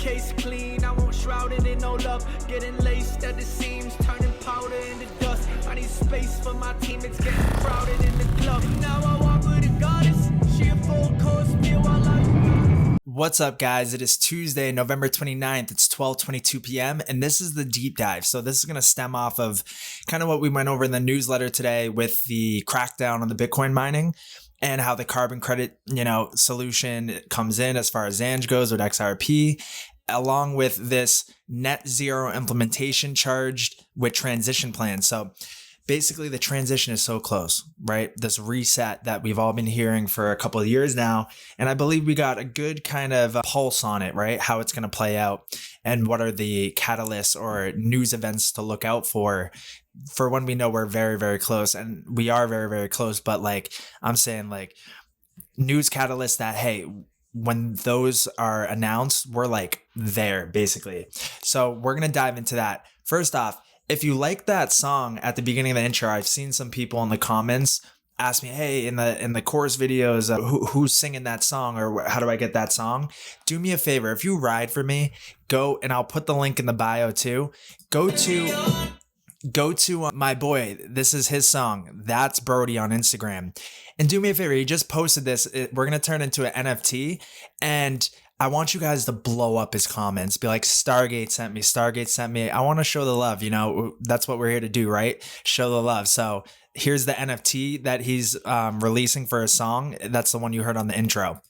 case clean, I won't shroud it in no love. Getting laced at the seams, turning powder into dust. I need space for my team, it's getting crowded in the club. Now I walk with a goddess, she a full course meal while I... What's up, guys? It is Tuesday, November 29th. It's 12:22 p.m. and this is the deep dive. So this is going to stem off of kind of what we went over in the newsletter today with the crackdown on the Bitcoin mining and how the carbon credit, solution comes in as far as ZANJ goes with XRP, along with this net zero implementation charged with transition plans. So basically, the transition is so close, right? This reset that we've all been hearing for a couple of years now. And I believe we got a good kind of pulse on it, right? How it's going to play out and what are the catalysts or news events to look out for when we know we're very, very close. And we are very, very close. But I'm saying news catalysts that, hey, when those are announced, we're there basically. So we're going to dive into that. First off, if you like that song at the beginning of the intro, I've seen some people in the comments ask me, hey, in the chorus videos, who's singing that song or how do I get that song? Do me a favor. If you ride for me, go, and I'll put the link in the bio too. Go to my boy. This is his song. That's Brody on Instagram. And do me a favor. He just posted this. We're going to turn into an NFT, and I want you guys to blow up his comments. Be like, Stargate sent me. Stargate sent me. I want to show the love. That's what we're here to do, right? Show the love. So here's the NFT that he's releasing for his song. That's the one you heard on the intro.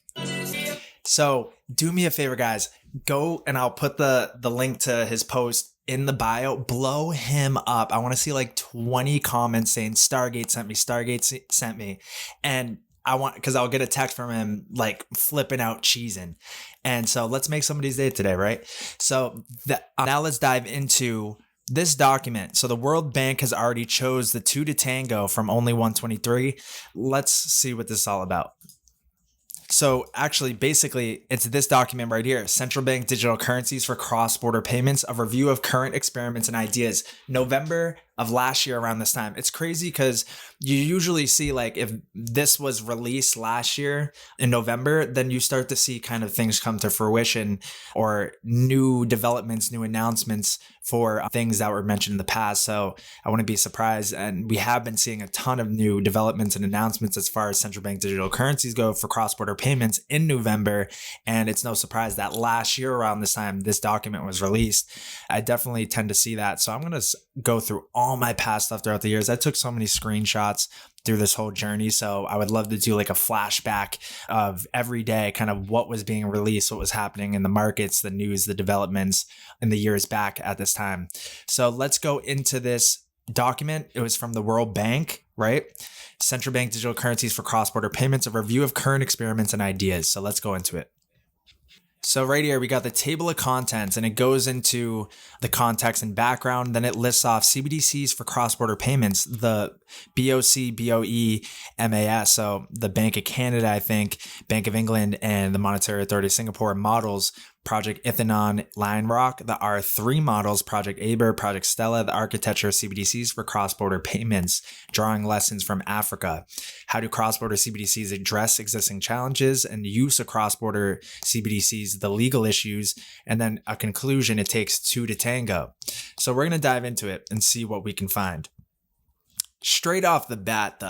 So do me a favor, guys. Go, and I'll put the link to his post in the bio. Blow him up. I want to see 20 comments saying Stargate sent me. Stargate sent me. And because I'll get a text from him flipping out, cheesing. And so let's make somebody's day today, right? So now let's dive into this document. So the World Bank has already chose the 2 to tango from only 123. Let's see what this is all about. So actually, basically, it's this document right here, Central Bank Digital Currencies for Cross-Border Payments, a review of current experiments and ideas, November of last year around this time. It's crazy because you usually see if this was released last year in November, then you start to see kind of things come to fruition or new developments, new announcements for things that were mentioned in the past. So I wouldn't be surprised. And we have been seeing a ton of new developments and announcements as far as central bank digital currencies go for cross-border payments in November. And it's no surprise that last year around this time, this document was released. I definitely tend to see that. So I'm going to go through all my past stuff throughout the years. I took so many screenshots through this whole journey. So I would love to do a flashback of every day, kind of what was being released, what was happening in the markets, the news, the developments in the years back at this time. So let's go into this document. It was from the World Bank, right? Central Bank Digital Currencies for Cross-Border Payments, a review of current experiments and ideas. So let's go into it. So right here, we got the table of contents, and it goes into the context and background. Then it lists off CBDCs for cross-border payments, the BOC, BOE, MAS. So the Bank of Canada, I think, Bank of England, and the Monetary Authority of Singapore models, Project Ithenon, Lion Rock, the R3 models, Project Aber, Project Stella, the architecture of CBDCs for cross-border payments, drawing lessons from Africa. How do cross-border CBDCs address existing challenges and use of cross-border CBDCs, the legal issues, and then a conclusion, it takes 2 to tango. So we're going to dive into it and see what we can find. Straight off the bat,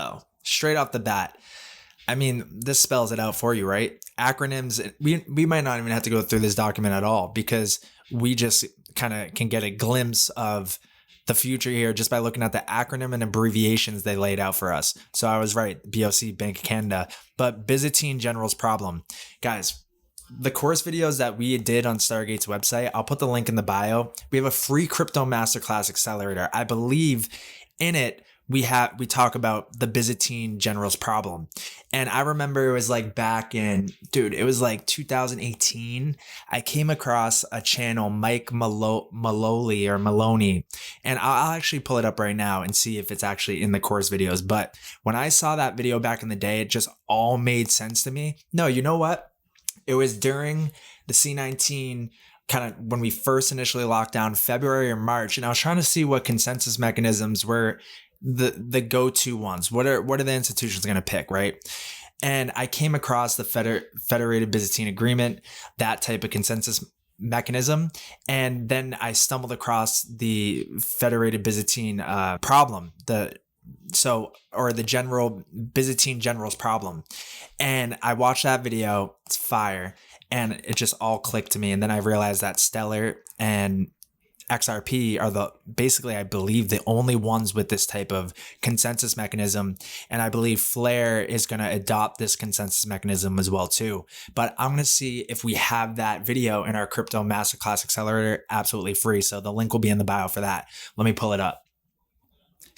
I mean, this spells it out for you, right? Acronyms, we might not even have to go through this document at all because we just kind of can get a glimpse of the future here just by looking at the acronym and abbreviations they laid out for us. So I was right, BOC, Bank of Canada. But Byzantine General's problem. Guys, the course videos that we did on Stargate's website, I'll put the link in the bio. We have a free crypto masterclass accelerator. I believe in it, we talk about the Byzantine General's problem. And I remember it was back in, it was 2018. I came across a channel, Mike Maloney, and I'll actually pull it up right now and see if it's actually in the course videos. But when I saw that video back in the day, it just all made sense to me. No, you know what? It was during the C19 kind of when we first initially locked down February or March. And I was trying to see what consensus mechanisms were the go-to ones. What are the institutions going to pick, right? And I came across the Federated Byzantine Agreement, that type of consensus mechanism. And then I stumbled across the Federated Byzantine problem, the general Byzantine generals problem. And I watched that video. It's fire. And it just all clicked to me. And then I realized that Stellar and XRP are basically, I believe, the only ones with this type of consensus mechanism. And I believe Flare is going to adopt this consensus mechanism as well too. But I'm going to see if we have that video in our crypto masterclass accelerator absolutely free. So the link will be in the bio for that. Let me pull it up.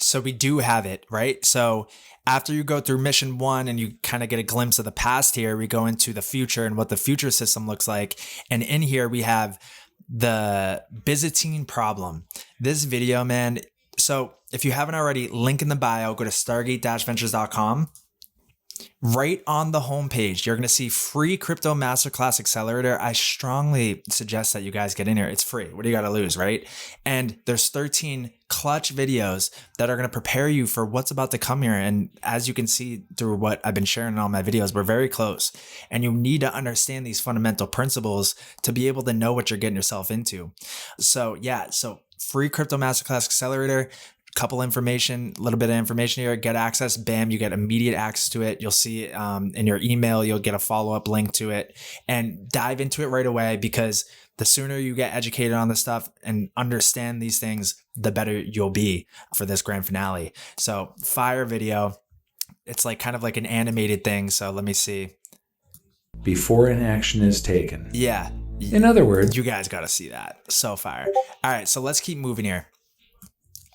So we do have it, right? So after you go through mission 1 and you kind of get a glimpse of the past here, we go into the future and what the future system looks like. And in here we have the Byzantine problem. This video, man. So if you haven't already, link in the bio, go to stargate-ventures.com. Right on the homepage, you're going to see free crypto masterclass accelerator. I strongly suggest that you guys get in here. It's free. What do you got to lose, right? And there's 13 clutch videos that are going to prepare you for what's about to come here. And as you can see through what I've been sharing in all my videos, we're very close. And you need to understand these fundamental principles to be able to know what you're getting yourself into. So yeah, so free crypto masterclass accelerator. Couple information, a little bit of information here, get access, bam, you get immediate access to it. You'll see it in your email, you'll get a follow-up link to it, and dive into it right away, because the sooner you get educated on this stuff and understand these things, the better you'll be for this grand finale. So fire video. It's like kind of like an animated thing. So let me see. Before an action is taken. Yeah. In other words, you guys got to see that. So fire. All right, so let's keep moving here.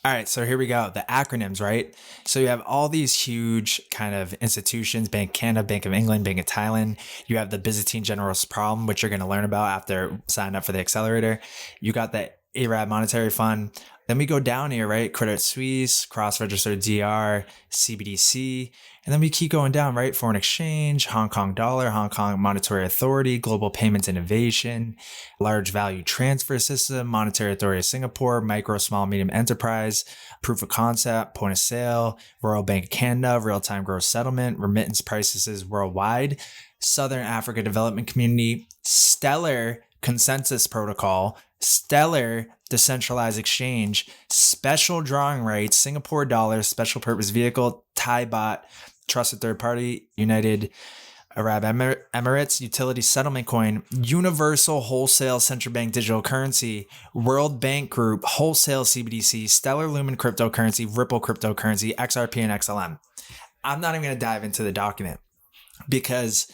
All right, so here we go. The acronyms, right? So you have all these huge kind of institutions, Bank of Canada, Bank of England, Bank of Thailand. You have the Byzantine Generals problem, which you're going to learn about after signing up for the accelerator. You got the ARAB Monetary Fund. Then we go down here, right? Credit Suisse, cross-registered DR, CBDC. And then we keep going down, right? Foreign exchange, Hong Kong dollar, Hong Kong monetary authority, global payments innovation, large value transfer system, monetary authority of Singapore, micro, small, medium enterprise, proof of concept, point of sale, Royal Bank of Canada, real-time gross settlement, remittance prices worldwide, Southern Africa Development Community, Stellar Consensus Protocol, Stellar Decentralized Exchange, Special Drawing Rights, Singapore Dollar, Special Purpose Vehicle, Thai Baht, Trusted Third Party, United Arab Emirates, Utility Settlement Coin, Universal Wholesale Central Bank Digital Currency, World Bank Group, Wholesale CBDC, Stellar Lumen Cryptocurrency, Ripple Cryptocurrency, XRP, and XLM. I'm not even going to dive into the document because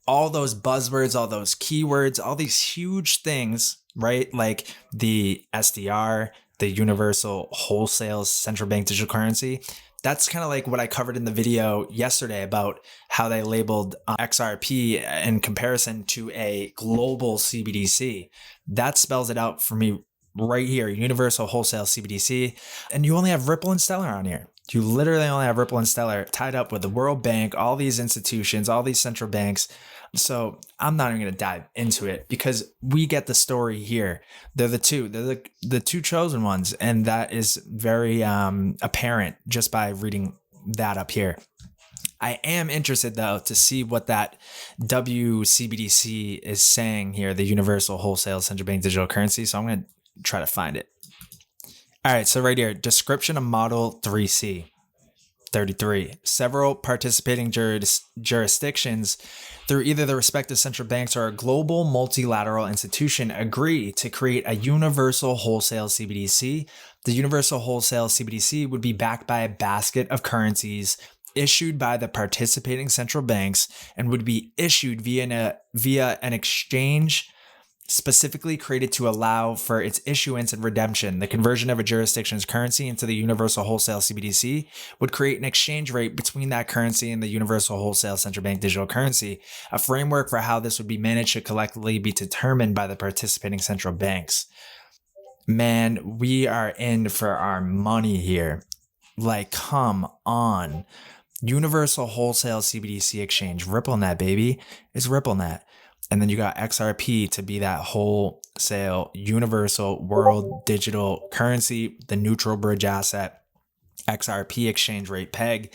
all those buzzwords, all those keywords, all these huge things, right? Like the SDR, the Universal Wholesale Central Bank Digital Currency. That's kind of like what I covered in the video yesterday about how they labeled XRP in comparison to a global CBDC. That spells it out for me right here, Universal Wholesale CBDC. And you only have Ripple and Stellar on here. You literally only have Ripple and Stellar tied up with the World Bank, all these institutions, all these central banks. So I'm not even going to dive into it because we get the story here. They're the two chosen ones. And that is very apparent just by reading that up here. I am interested, though, to see what that WCBDC is saying here, the Universal Wholesale Central Bank Digital Currency. So I'm going to try to find it. All right, so right here, description of Model 3C. 33. Several participating jurisdictions through either the respective central banks or a global multilateral institution agree to create a universal wholesale CBDC. The universal wholesale CBDC would be backed by a basket of currencies issued by the participating central banks and would be issued via an exchange specifically created to allow for its issuance and redemption. The conversion of a jurisdiction's currency into the universal wholesale CBDC would create an exchange rate between that currency and the universal wholesale central bank digital currency. A framework for how this would be managed should collectively be determined by the participating central banks. Man, we are in for our money here. Like, come on. Universal wholesale CBDC exchange. RippleNet, baby. It's RippleNet. And then you got XRP to be that wholesale universal world digital currency, the neutral bridge asset. XRP exchange rate peg.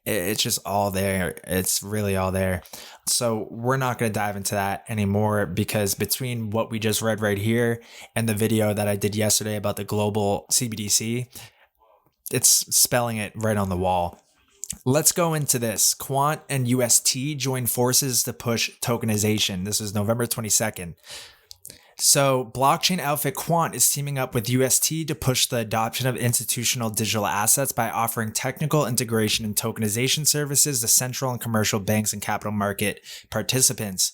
It's just all there. It's really all there. So we're not going to dive into that anymore, because between what we just read right here and the video that I did yesterday about the global CBDC, it's spelling it right on the wall. Let's go into this. Quant and UST join forces to push tokenization. This is November 22nd. So blockchain outfit Quant is teaming up with UST to push the adoption of institutional digital assets by offering technical integration and tokenization services to central and commercial banks and capital market participants.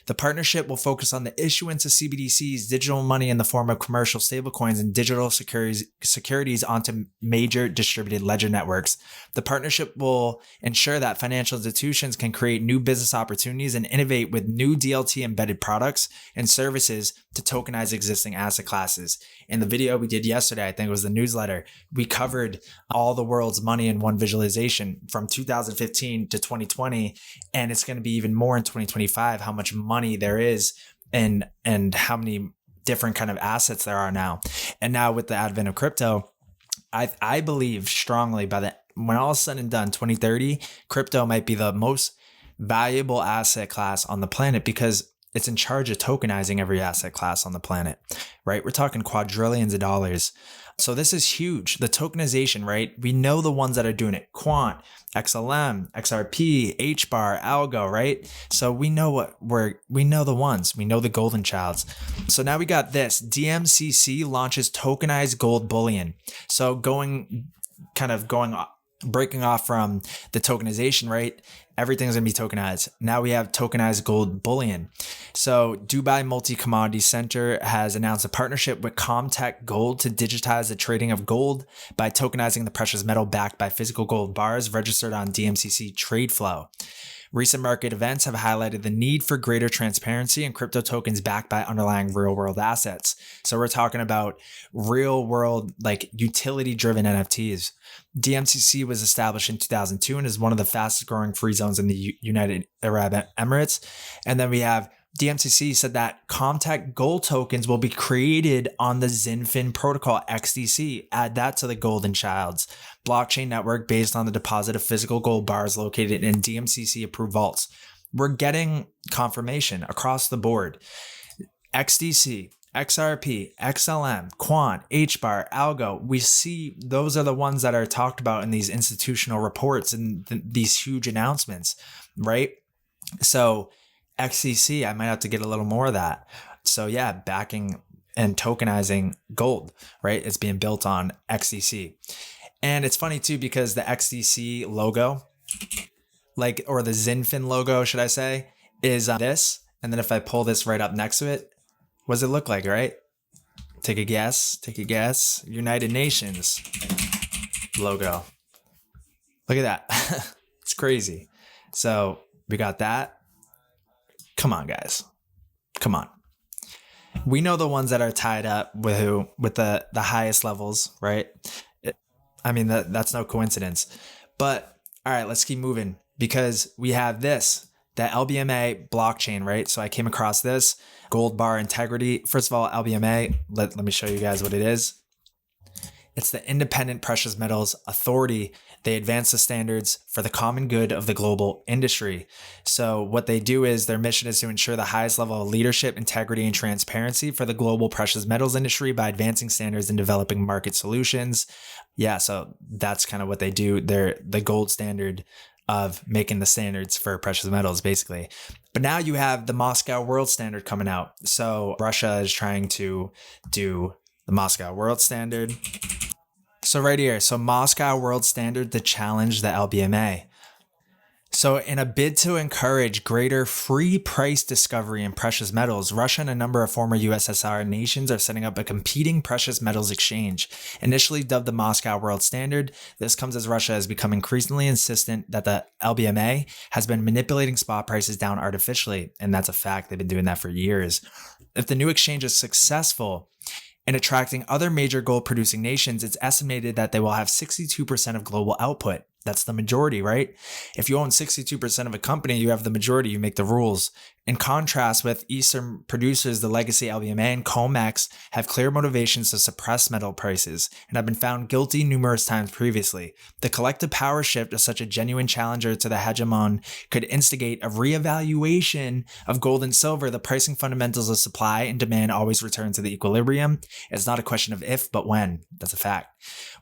The partnership will focus on the issuance of CBDCs, digital money in the form of commercial stablecoins, and digital securities onto major distributed ledger networks. The partnership will ensure that financial institutions can create new business opportunities and innovate with new DLT embedded products and services to tokenize existing asset classes. In the video we did yesterday, I think it was the newsletter, we covered all the world's money in one visualization from 2015 to 2020, and it's going to be even more in 2025, how much money there is and how many different kind of assets there are now. And now with the advent of crypto, I believe strongly when all is said and done, 2030, crypto might be the most valuable asset class on the planet, because it's in charge of tokenizing every asset class on the planet, right? We're talking quadrillions of dollars. So this is huge. The tokenization, right? We know the ones that are doing it. Quant, XLM, XRP, HBAR, Algo, right? So we know we know the ones. We know the golden childs. So now we got this. DMCC launches tokenized gold bullion. So breaking off from the tokenization, right? Everything's going to be tokenized. Now we have tokenized gold bullion. So Dubai Multi-Commodity Center has announced a partnership with Comtech Gold to digitize the trading of gold by tokenizing the precious metal backed by physical gold bars registered on DMCC TradeFlow. Recent market events have highlighted the need for greater transparency in crypto tokens backed by underlying real-world assets. So we're talking about real-world, like utility-driven NFTs. DMCC was established in 2002 and is one of the fastest-growing free zones in the United Arab Emirates. And then we have DMCC said that Comtech Gold tokens will be created on the Zinfin protocol XDC. Add that to the golden childs. Blockchain network based on the deposit of physical gold bars located in DMCC approved vaults. We're getting confirmation across the board. XDC, XRP, XLM, Quant, HBAR, Algo. We see those are the ones that are talked about in these institutional reports and these huge announcements, right? So XCC, I might have to get a little more of that. So yeah, backing and tokenizing gold, right? It's being built on XCC. And it's funny too, because the XDC logo, or the Zinfin logo, should I say, is this. And then if I pull this right up next to it, what does it look like, right? Take a guess. United Nations logo. Look at that. It's crazy. So we got that. Come on, guys. Come on. We know the ones that are tied up with the highest levels, right? That's no coincidence. But all right, let's keep moving, because we have this, the LBMA blockchain, right? So I came across this gold bar integrity. First of all, LBMA, let me show you guys what it is. It's the Independent Precious Metals Authority. They advance the standards for the common good of the global industry. So what they do is their mission is to ensure the highest level of leadership, integrity, and transparency for the global precious metals industry by advancing standards and developing market solutions. Yeah, so that's kind of what they do. They're the gold standard of making the standards for precious metals, basically. But now you have the Moscow World Standard coming out. So Russia is trying to do the Moscow World Standard. So right here, Moscow World Standard to challenge the LBMA. So in a bid to encourage greater free price discovery in precious metals, Russia and a number of former USSR nations are setting up a competing precious metals exchange. Initially dubbed the Moscow World Standard, this comes as Russia has become increasingly insistent that the LBMA has been manipulating spot prices down artificially. And that's a fact. They've been doing that for years. If the new exchange is successful in attracting other major gold producing nations, it's estimated that they will have 62% of global output. That's the majority, right? If you own 62% of a company, you have the majority, you make the rules. In contrast with Eastern producers, the legacy LBMA and COMEX have clear motivations to suppress metal prices and have been found guilty numerous times previously. The collective power shift of such a genuine challenger to the hegemon could instigate a reevaluation of gold and silver. The pricing fundamentals of supply and demand always return to the equilibrium. It's not a question of if, but when. That's a fact.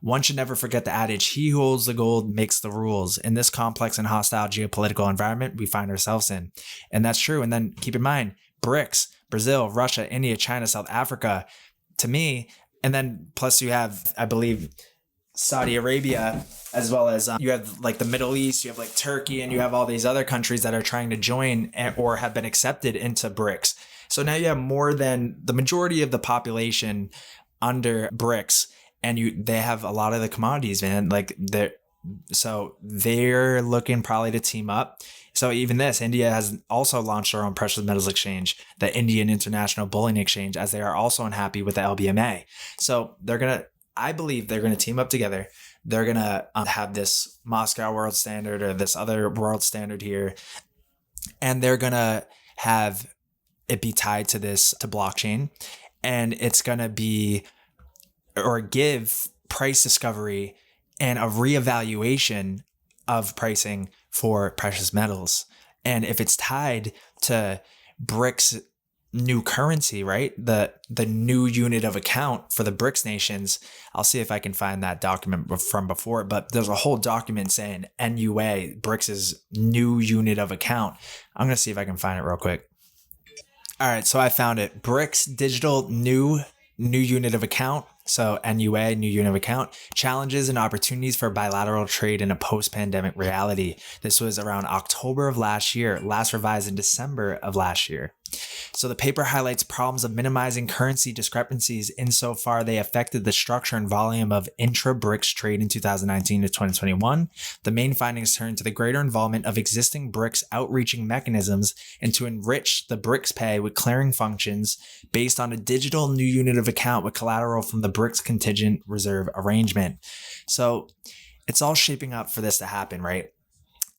One should never forget the adage, he who holds the gold makes the rules, in this complex and hostile geopolitical environment we find ourselves in. And that's true. And then keep in mind, BRICS, Brazil, Russia, India, China, South Africa, to me, and then plus you have, I believe, Saudi Arabia, as well as you have like the Middle East, you have like Turkey, and you have all these other countries that are trying to join or have been accepted into BRICS. So now you have more than the majority of the population under BRICS, and they have a lot of the commodities, man. So they're looking probably to team up. So even this, India has also launched their own precious metals exchange, the Indian International Bullion Exchange, as they are also unhappy with the LBMA. So I believe they're going to team up together. They're going to have this Moscow World Standard or this other world standard here. And they're going to have it be tied to blockchain. And it's going to be, or give price discovery and a reevaluation of pricing for precious metals. And if it's tied to BRICS new currency, right? The new unit of account for the BRICS nations. I'll see if I can find that document from before, but there's a whole document saying NUA, BRICS' new unit of account. I'm going to see if I can find it real quick. All right, so I found it. BRICS digital new unit of account. So NUA, new unit of account, challenges and opportunities for bilateral trade in a post-pandemic reality. This was around October of last year, last revised in December of last year. So the paper highlights problems of minimizing currency discrepancies insofar they affected the structure and volume of intra-BRICS trade in 2019 to 2021. The main findings turn to the greater involvement of existing BRICS outreaching mechanisms and to enrich the BRICS pay with clearing functions based on a digital new unit of account with collateral from the BRICS contingent reserve arrangement. So it's all shaping up for this to happen, right?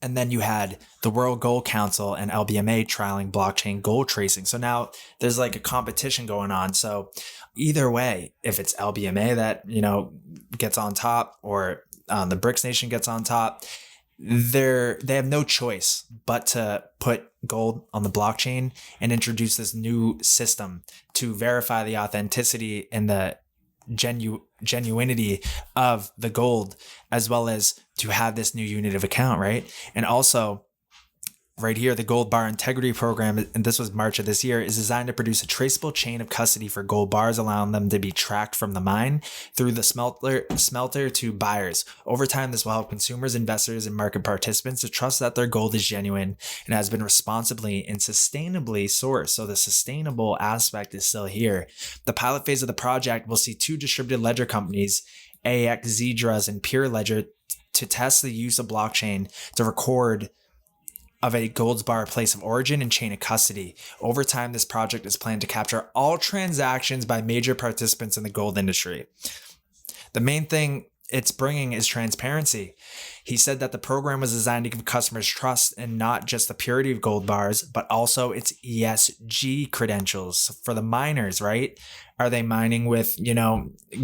And then you had the World Gold Council and LBMA trialing blockchain gold tracing. So now there's like a competition going on. So either way, if it's LBMA that, gets on top or the BRICS nation gets on top, they have no choice but to put gold on the blockchain and introduce this new system to verify the authenticity and the genuinity of the gold, as well as to have this new unit of account, right? And also right here, the Gold Bar Integrity Program, and this was March of this year, is designed to produce a traceable chain of custody for gold bars, allowing them to be tracked from the mine through the smelter to buyers. Over time, this will help consumers, investors, and market participants to trust that their gold is genuine and has been responsibly and sustainably sourced. So the sustainable aspect is still here. The pilot phase of the project will see 2 distributed ledger companies, AX Zedras and Pure Ledger, to test the use of blockchain to record of a gold's bar place of origin and chain of custody. Over time, this project is planned to capture all transactions by major participants in the gold industry. The main thing it's bringing is transparency. He said that the program was designed to give customers trust in not just the purity of gold bars, but also its ESG credentials for the miners, right? Are they mining with,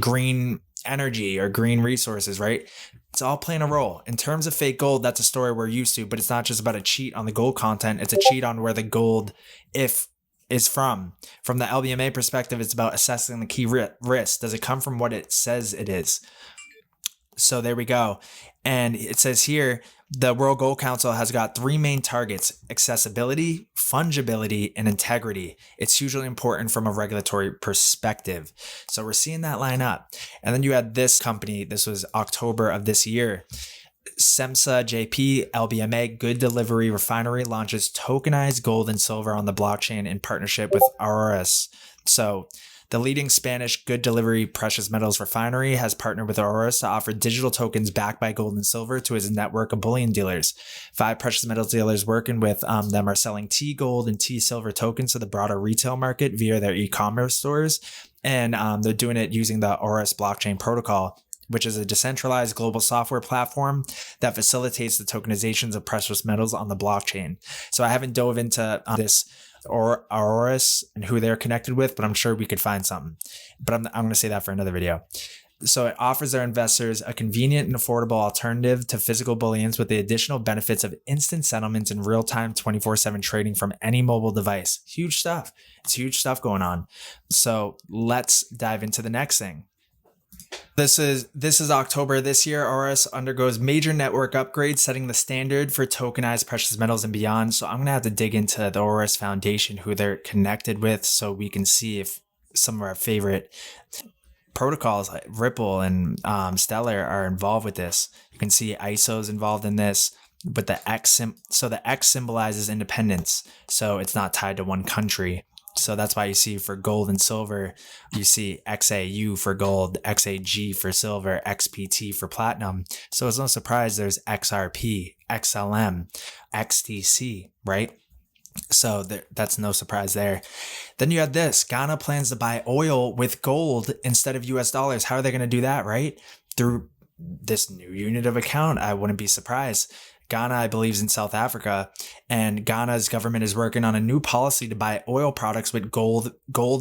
green energy or green resources, right? It's all playing a role. In terms of fake gold, that's a story we're used to, but it's not just about a cheat on the gold content. It's a cheat on where the gold is from. From the LBMA perspective, it's about assessing the key risk. Does it come from what it says it is? So there we go. And it says here, the World Gold Council has got 3 main targets: accessibility, fungibility, and integrity. It's hugely important from a regulatory perspective. So we're seeing that line up. And then you had this company, this was October of this year. SEMSA JP LBMA Good Delivery Refinery launches tokenized gold and silver on the blockchain in partnership with Auroras. So the leading Spanish good delivery precious metals refinery has partnered with Auroras to offer digital tokens backed by gold and silver to its network of bullion dealers. 5 precious metals dealers working with them are selling T gold and T silver tokens to the broader retail market via their e-commerce stores. And they're doing it using the Auroras blockchain protocol, which is a decentralized global software platform that facilitates the tokenizations of precious metals on the blockchain. So I haven't dove into this or Auroras and who they're connected with, but I'm sure we could find something. But I'm going to say that for another video. So it offers their investors a convenient and affordable alternative to physical bullions with the additional benefits of instant settlements and real-time 24/7 trading from any mobile device. Huge stuff. It's huge stuff going on. So let's dive into the next thing. This is October this year. Auroras undergoes major network upgrades, setting the standard for tokenized precious metals and beyond. So I'm going to have to dig into the Auroras Foundation, who they're connected with, so we can see if some of our favorite protocols like Ripple and Stellar are involved with this. You can see ISO's involved in this, but the X symbolizes independence, so it's not tied to one country. So that's why you see for gold and silver, you see XAU for gold, XAG for silver, XPT for platinum. So it's no surprise there's XRP, XLM, XTC, right? So that's no surprise there. Then you have this. Ghana plans to buy oil with gold instead of US dollars. How are they going to do that, right? Through this new unit of account. I wouldn't be surprised. Ghana, I believe, is in South Africa, and Ghana's government is working on a new policy to buy oil products with gold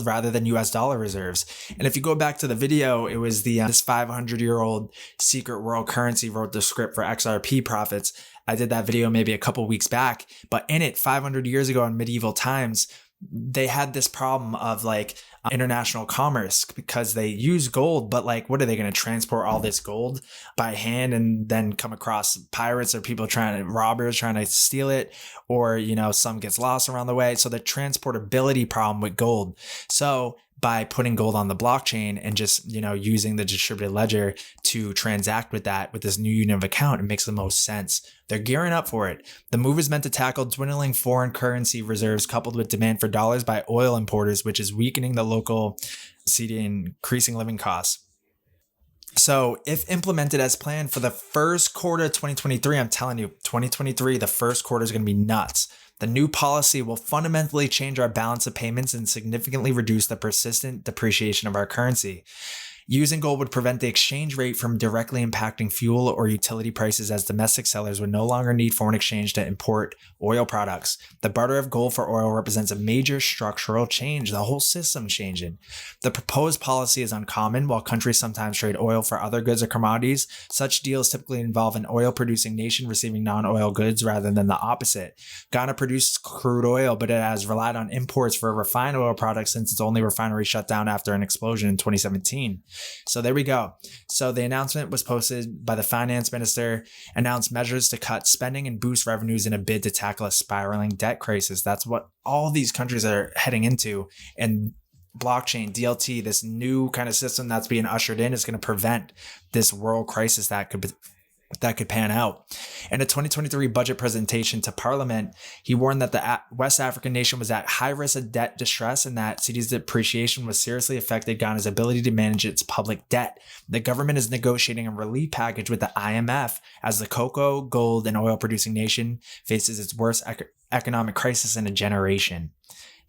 rather than US dollar reserves. And if you go back to the video, it was this 500-year-old secret world currency wrote the script for XRP profits. I did that video maybe a couple weeks back, but in it, 500 years ago in medieval times, they had this problem of like international commerce because they use gold, but like, what are they going to transport all this gold by hand and then come across pirates or robbers trying to steal it, or, some gets lost around the way. So the transportability problem with gold. So by putting gold on the blockchain and just, using the distributed ledger to transact with this new unit of account, it makes the most sense. They're gearing up for it. The move is meant to tackle dwindling foreign currency reserves coupled with demand for dollars by oil importers, which is weakening the local cedi and increasing living costs. So if implemented as planned for the first quarter of 2023, I'm telling you, 2023, the first quarter is going to be nuts. The new policy will fundamentally change our balance of payments and significantly reduce the persistent depreciation of our currency. Using gold would prevent the exchange rate from directly impacting fuel or utility prices, as domestic sellers would no longer need foreign exchange to import oil products. The barter of gold for oil represents a major structural change. The whole system changing. The proposed policy is uncommon. While countries sometimes trade oil for other goods or commodities, such deals typically involve an oil-producing nation receiving non-oil goods rather than the opposite. Ghana produces crude oil, but it has relied on imports for refined oil products since its only refinery shut down after an explosion in 2017. So there we go. So the announcement was posted by the finance minister, announced measures to cut spending and boost revenues in a bid to tackle a spiraling debt crisis. That's what all these countries are heading into. And blockchain, DLT, this new kind of system that's being ushered in, is going to prevent this world crisis that could pan out. In a 2023 budget presentation to Parliament, he warned that the West African nation was at high risk of debt distress and that cedi's depreciation was seriously affected Ghana's ability to manage its public debt. The government is negotiating a relief package with the IMF as the cocoa, gold, and oil producing nation faces its worst economic crisis in a generation.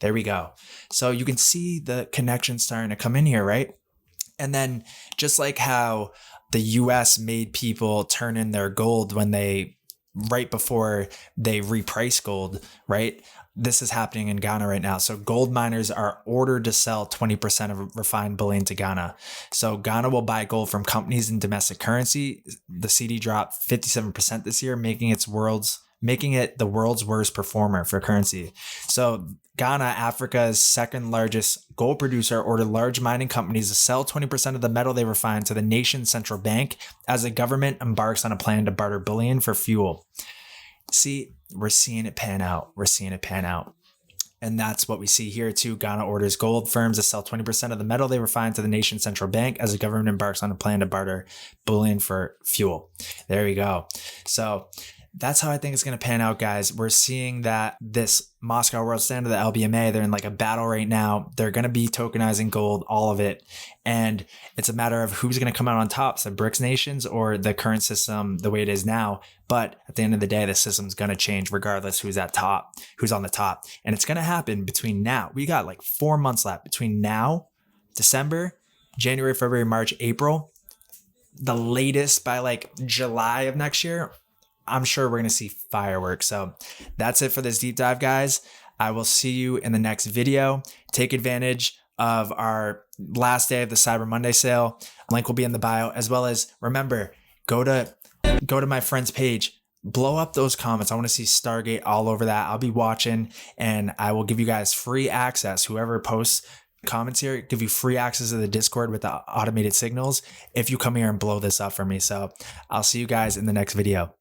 There we go. So you can see the connection starting to come in here, right? And then just like how the US made people turn in their gold right before they reprice gold, right? This is happening in Ghana right now. So gold miners are ordered to sell 20% of refined bullion to Ghana. So Ghana will buy gold from companies in domestic currency. The cedi dropped 57% this year, making it the world's worst performer for currency. So Ghana, Africa's second largest gold producer, ordered large mining companies to sell 20% of the metal they refine to the nation's central bank as the government embarks on a plan to barter bullion for fuel. See, we're seeing it pan out. And that's what we see here too. Ghana orders gold firms to sell 20% of the metal they refine to the nation's central bank as the government embarks on a plan to barter bullion for fuel. There we go. So that's how I think it's going to pan out, guys. We're seeing that this Moscow World Standard, the LBMA, they're in like a battle right now. They're going to be tokenizing gold, all of it. And it's a matter of who's going to come out on top, the BRICS nations or the current system the way it is now. But at the end of the day, the system's going to change regardless who's on the top. And it's going to happen between now. We got like 4 months left between now, December, January, February, March, April. the latest by like July of next year, I'm sure we're going to see fireworks. So that's it for this deep dive, guys. I will see you in the next video. Take advantage of our last day of the Cyber Monday sale. Link will be in the bio, as well as remember, go to my friend's page. Blow up those comments. I want to see Stargate all over that. I'll be watching, and I will give you guys free access. Whoever posts comments here, give you free access to the Discord with the automated signals if you come here and blow this up for me. So I'll see you guys in the next video.